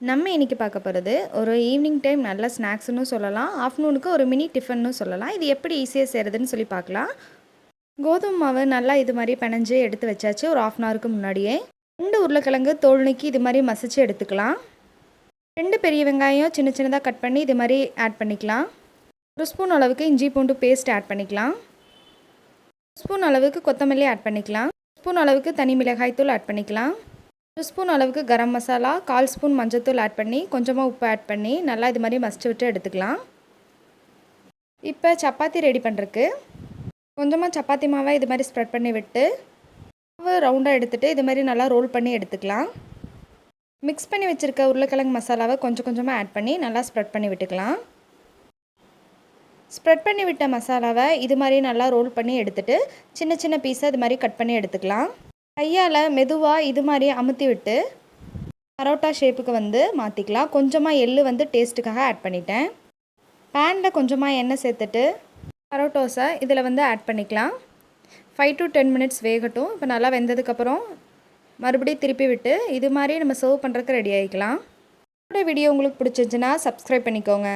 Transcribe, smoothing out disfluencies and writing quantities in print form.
நம்ம இன்றைக்கி பார்க்க போகிறது ஒரு ஈவினிங் டைம் நல்ல ஸ்நாக்ஸ்னு சொல்லலாம், ஆஃப்டர்நூனுக்கு ஒரு மினி டிஃபன்னு சொல்லலாம். இது எப்படி ஈஸியாக செய்கிறதுன்னு சொல்லி பார்க்கலாம். கோதுமை மாவு நல்லா இது மாதிரி பிணைஞ்சு எடுத்து வச்சாச்சு ஒரு ½ ஹவருக்கு முன்னாடியே. 2 உருளைக்கிழங்கு தோல் நீக்கி இது மாதிரி மசிச்சு எடுத்துக்கலாம். 2 பெரிய வெங்காயம் சின்ன சின்னதாக கட் பண்ணி இது மாதிரி ஆட் பண்ணிக்கலாம். 1 ஸ்பூன் அளவுக்கு இஞ்சி பூண்டு பேஸ்ட் ஆட் பண்ணிக்கலாம். 1 ஸ்பூன் அளவுக்கு கொத்தமல்லி ஆட் பண்ணிக்கலாம். 1 ஸ்பூன் அளவுக்கு தனி மிளகாய் தூள் ஆட் பண்ணிக்கலாம். 1 ஸ்பூன் அளவுக்கு கரம் மசாலா, 1/4 ஸ்பூன் மஞ்சத்தூள் ஆட் பண்ணி கொஞ்சமாக உப்பு ஆட் பண்ணி நல்லா இது மாதிரி மசிச்சு விட்டு எடுத்துக்கலாம். இப்போ சப்பாத்தி ரெடி பண்ணுறதுக்கு கொஞ்சமாக சப்பாத்தி மாவை இது மாதிரி ஸ்ப்ரெட் பண்ணி விட்டு மாவு ரவுண்டாக எடுத்துகிட்டு இது மாதிரி நல்லா ரோல் பண்ணி எடுத்துக்கலாம். மிக்ஸ் பண்ணி வச்சுருக்க உருளைக்கிழங்கு மசாலாவை கொஞ்சம் கொஞ்சமாக ஆட் பண்ணி நல்லா ஸ்ப்ரெட் பண்ணி விட்டுக்கலாம். ஸ்ப்ரெட் பண்ணி விட்ட மசாலாவை இது மாதிரி நல்லா ரோல் பண்ணி எடுத்துகிட்டு சின்ன சின்ன பீஸாக இது மாதிரி கட் பண்ணி எடுத்துக்கலாம். கையால் மெதுவாக இது மாதிரி அமுத்தி விட்டு பரோட்டா ஷேப்புக்கு மாற்றிக்கலாம். கொஞ்சமாக எள்ளு டேஸ்ட்டுக்காக ஆட் பண்ணிட்டேன். பேனில் கொஞ்சமாக எண்ணெய் சேர்த்துட்டு பரோட்டோஸை இதில் ஆட் பண்ணிக்கலாம். 5 to 10 மினிட்ஸ் வேகட்டும். இப்போ நல்லா வெந்ததுக்கப்புறம் மறுபடியும் திருப்பி விட்டு இது மாதிரி நம்ம சர்வ் பண்ணுறதுக்கு ரெடி ஆகிக்கலாம். என்னோட வீடியோ உங்களுக்கு பிடிச்சிருந்துச்சுன்னா சப்ஸ்கிரைப் பண்ணிக்கோங்க.